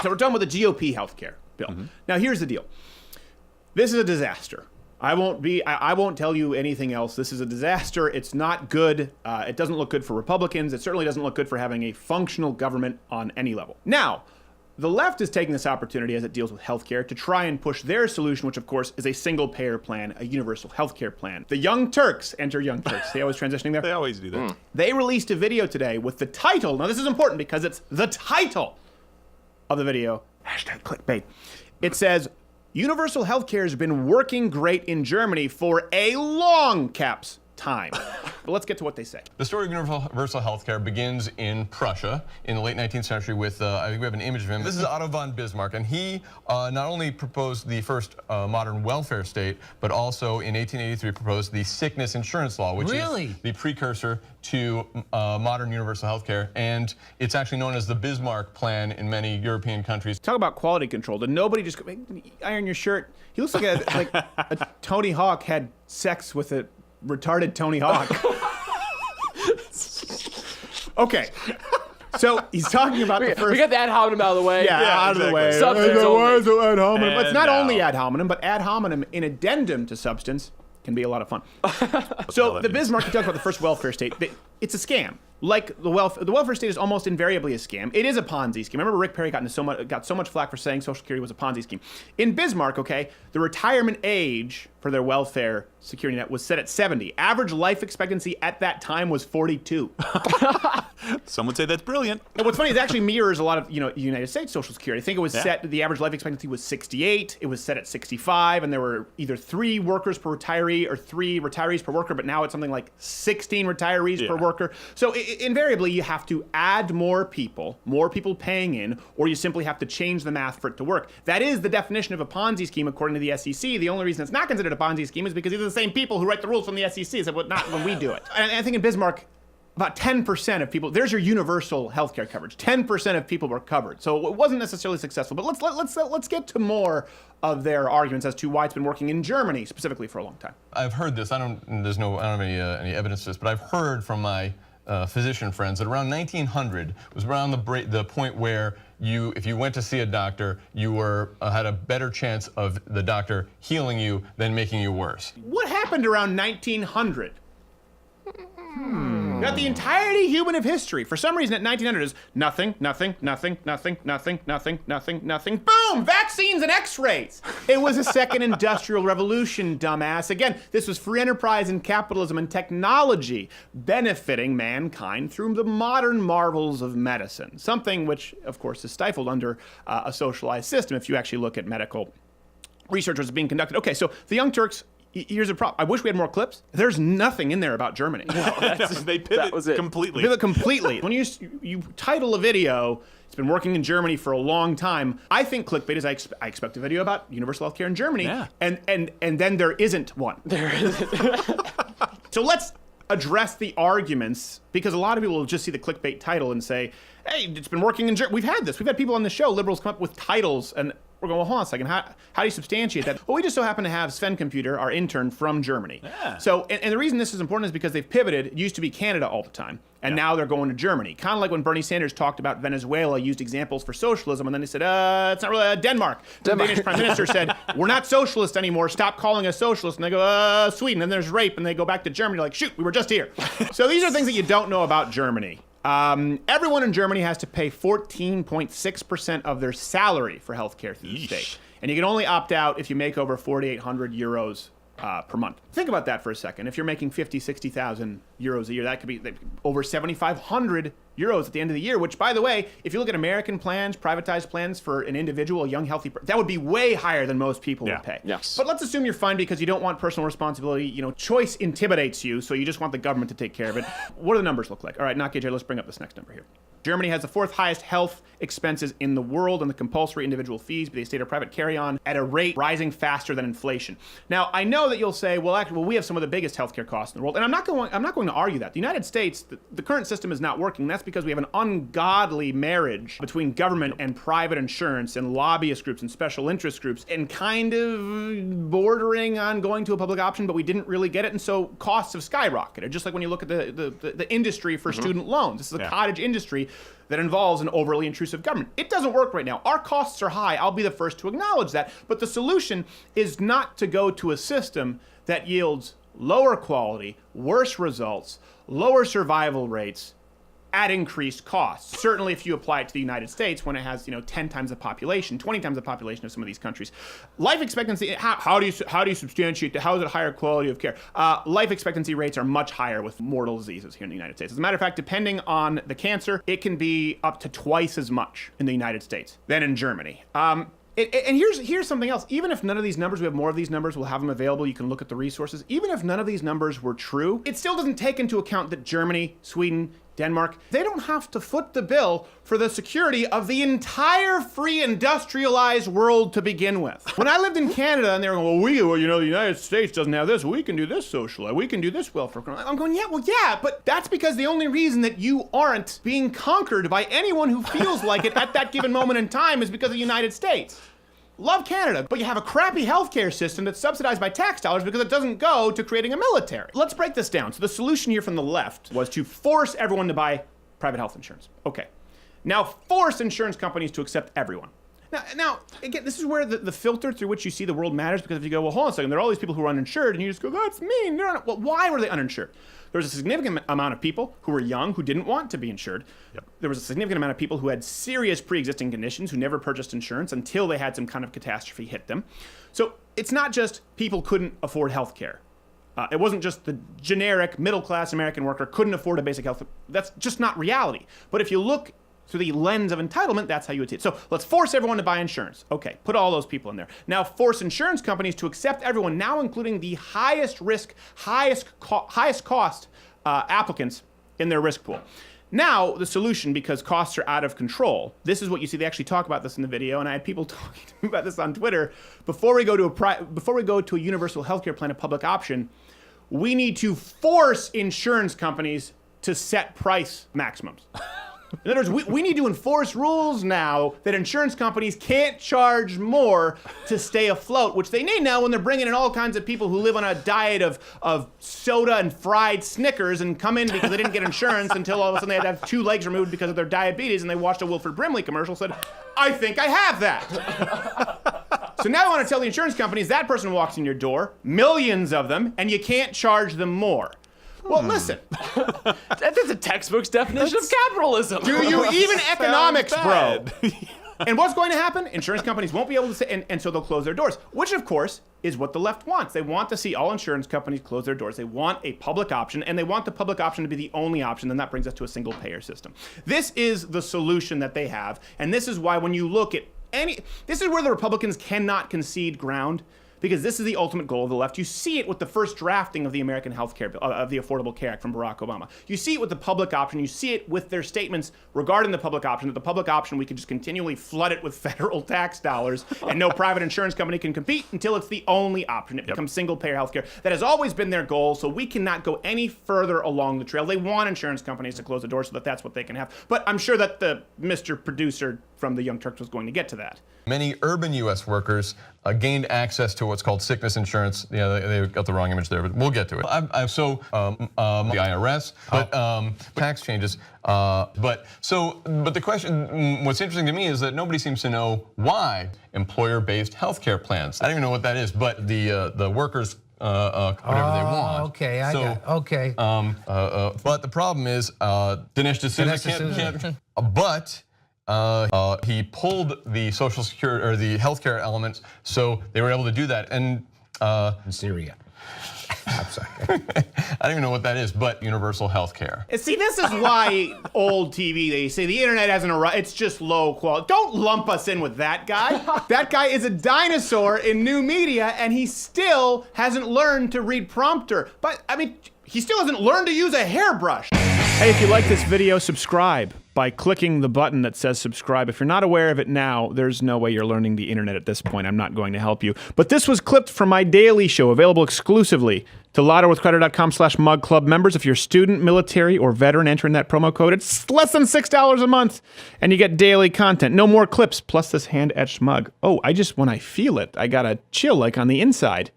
So we're done with the GOP healthcare bill. Now here's the deal. This is a disaster. I won't tell you anything else. This is a disaster. It's not good. It doesn't look good for Republicans. It certainly doesn't look good for having a functional government on any level. Now, the left is taking this opportunity as it deals with healthcare to try and push their solution, which of course is a single-payer plan, a universal healthcare plan. The Young Turks, enter Young Turks. They always transitioning there? They always do that. They released a video today with the title. Now this is important because it's the title of the video. #clickbait. It says, universal healthcare has been working great in Germany for a long caps time. But let's get to what they say. The story of universal healthcare begins in Prussia in the late 19th century with, I think we have an image of him. This is Otto von Bismarck, and he not only proposed the first modern welfare state, but also in 1883 proposed the sickness insurance law, which is the precursor to modern universal healthcare. And it's actually known as the Bismarck plan in many European countries. Talk about quality control. Did nobody just go, iron your shirt? He looks like a Tony Hawk had sex with a retarded Tony Hawk. Okay. So he's talking about the first. We got the ad hominem out of the way. Yeah, out of the way. Substance only. Ad hominem. But it's not now. only ad hominem, but ad hominem in addendum to substance can be a lot of fun. So the Bismarck, he talks about the first welfare state. It's a scam. Like the welfare state is almost invariably a scam. It is a Ponzi scheme. Remember Rick Perry got so much flack for saying Social Security was a Ponzi scheme. In Bismarck, okay, the retirement age for their welfare security net was set at 70. Average life expectancy at that time was 42. Some would say that's brilliant. And what's funny is it actually mirrors a lot of United States Social Security. I think it was set, the average life expectancy was 68. It was set at 65, and there were either 3 workers per retiree or 3 retirees per worker, but now it's something like 16 retirees per worker. So invariably you have to add more people paying in, or you simply have to change the math for it to work. That is the definition of a Ponzi scheme according to the SEC. The only reason it's not considered a Ponzi scheme is because these are the same people who write the rules from the SEC, so not when we do it. And I think in Bismarck, about 10% of people, there's your universal healthcare coverage. 10% of people were covered. So it wasn't necessarily successful. But let's get to more of their arguments as to why it's been working in Germany specifically for a long time. I've heard this. I don't have any evidence of this, but I've heard from my physician friends that around 1900 was around the point where if you went to see a doctor, you had a better chance of the doctor healing you than making you worse. What happened around 1900? Got the entirety human of history. For some reason at 1900 is nothing, nothing, nothing, nothing, nothing, nothing, nothing, nothing. Boom! Vaccines and x-rays. It was a second industrial revolution, dumbass. Again, this was free enterprise and capitalism and technology benefiting mankind through the modern marvels of medicine. Something which, of course, is stifled under a socialized system if you actually look at medical research that's being conducted. Okay, so the Young Turks, here's a problem. I wish we had more clips. There's nothing in there about Germany. They pivot completely. Pivot completely. When you title a video, it's been working in Germany for a long time. I think clickbait is I expect a video about universal healthcare in Germany, and then there isn't one. There isn't. So let's address the arguments, because a lot of people will just see the clickbait title and say, hey, it's been working in Germany. We've had this. We've had people on the show, liberals, come up with titles, and we're going, well, hold on a second. How do you substantiate that? Well, we just so happen to have Sven Computer, our intern from Germany. So, and the reason this is important is because they've pivoted. It used to be Canada all the time, and now they're going to Germany. Kind of like when Bernie Sanders talked about Venezuela, used examples for socialism, and then he said, it's not really Denmark. The Danish prime minister said, we're not socialist anymore. Stop calling us socialist. And they go, Sweden. And then there's rape, and they go back to Germany. Like, shoot, we were just here. So these are things that you don't know about Germany. Everyone in Germany has to pay 14.6% of their salary for healthcare through the state. And you can only opt out if you make over 4,800 euros per month. Think about that for a second. If you're making 50, 60,000 euros a year, that could be over 7,500 euros at the end of the year, which, by the way, if you look at American plans, privatized plans for an individual, a young, healthy, that would be way higher than most people would pay. Yes. But let's assume you're fine because you don't want personal responsibility. Choice intimidates you, so you just want the government to take care of it. What do the numbers look like? All right, Nakaj, let's bring up this next number here. Germany has the 4th highest health expenses in the world, and the compulsory individual fees, be they state or private, carry on at a rate rising faster than inflation. Now, I know that you'll say, well, actually, we have some of the biggest healthcare costs in the world, and I'm not going to argue that. The United States, the current system is not working. That's because we have an ungodly marriage between government and private insurance and lobbyist groups and special interest groups and kind of bordering on going to a public option, but we didn't really get it. And so costs have skyrocketed. Just like when you look at the industry for student loans. This is a cottage industry that involves an overly intrusive government. It doesn't work right now. Our costs are high. I'll be the first to acknowledge that. But the solution is not to go to a system that yields lower quality, worse results, lower survival rates at increased costs. Certainly if you apply it to the United States when it has, 10 times the population, 20 times the population of some of these countries. Life expectancy, how do you substantiate that? How is it higher quality of care? Life expectancy rates are much higher with mortal diseases here in the United States. As a matter of fact, depending on the cancer, it can be up to twice as much in the United States than in Germany. And here's something else. Even if none of these numbers, we have more of these numbers, we'll have them available, you can look at the resources. Even if none of these numbers were true, it still doesn't take into account that Germany, Sweden, Denmark, they don't have to foot the bill for the security of the entire free industrialized world to begin with. When I lived in Canada and they were going, the United States doesn't have this, we can do this socially, we can do this welfare. I'm going, but that's because the only reason that you aren't being conquered by anyone who feels like it at that given moment in time is because of the United States. Love Canada, but you have a crappy healthcare system that's subsidized by tax dollars because it doesn't go to creating a military. Let's break this down. So the solution here from the left was to force everyone to buy private health insurance. Okay. Now force insurance companies to accept everyone. Now again, this is where the filter through which you see the world matters, because if you go, well, hold on a second, there are all these people who are uninsured, and you just go, that's mean. Well, why were they uninsured? There was a significant amount of people who were young who didn't want to be insured. Yep. There was a significant amount of people who had serious pre-existing conditions who never purchased insurance until they had some kind of catastrophe hit them. So it's not just people couldn't afford health care. It wasn't just the generic middle-class American worker couldn't afford a basic health. That's just not reality. But if you look through the lens of entitlement, that's how you would see it. So let's force everyone to buy insurance. Okay, put all those people in there. Now force insurance companies to accept everyone, now including the highest risk, highest cost applicants in their risk pool. Now the solution, because costs are out of control, this is what you see. They actually talk about this in the video, and I had people talking to me about this on Twitter. Before we go to a universal healthcare plan, a public option, we need to force insurance companies to set price maximums. In other words, we need to enforce rules now that insurance companies can't charge more to stay afloat, which they need now when they're bringing in all kinds of people who live on a diet of soda and fried Snickers and come in because they didn't get insurance until all of a sudden they had to have 2 legs removed because of their diabetes, and they watched a Wilford Brimley commercial and said, I think I have that. So now I want to tell the insurance companies that person walks in your door, millions of them, and you can't charge them more. Well, listen. That's a textbook's definition of capitalism. Do you even economics, bro? And what's going to happen? Insurance companies won't be able to say, and so they'll close their doors, which of course is what the left wants. They want to see all insurance companies close their doors. They want a public option, and they want the public option to be the only option, and that brings us to a single payer system. This is the solution that they have, and this is why when you look at this is where the Republicans cannot concede ground, because this is the ultimate goal of the left. You see it with the first drafting of the American Health Care Bill, of the Affordable Care Act from Barack Obama. You see it with the public option. You see it with their statements regarding the public option, that the public option, we can just continually flood it with federal tax dollars and no private insurance company can compete until it's the only option. It becomes single-payer health care. That has always been their goal, so we cannot go any further along the trail. They want insurance companies to close the door so that that's what they can have. But I'm sure that the Mr. Producer from the Young Turks was going to get to that. Many urban U.S. workers gained access to what's called sickness insurance. Yeah, they got the wrong image there, but we'll get to it. The IRS, but tax changes. But the question, what's interesting to me is that nobody seems to know why employer-based healthcare plans. I don't even know what that is, but the workers. Whatever they want. Okay, I got it. Okay. But the problem is, Dinesh D'Souza can't. But. He pulled the Social Security or the healthcare elements, so they were able to do that. And in Syria. I'm sorry. I don't even know what that is, but universal healthcare. See, this is why old TV, they say the internet hasn't arrived, it's just low quality. Don't lump us in with that guy. That guy is a dinosaur in new media, and he still hasn't learned to read prompter. But, I mean, he still hasn't learned to use a hairbrush. Hey, if you like this video, subscribe by clicking the button that says subscribe. If you're not aware of it now, there's no way you're learning the internet at this point. I'm not going to help you. But this was clipped from my daily show, available exclusively to LottoWithCreditor.com/MugClub members. If you're a student, military, or veteran, enter in that promo code. It's less than $6 a month, and you get daily content. No more clips, plus this hand-etched mug. Oh, when I feel it, I got a chill like on the inside.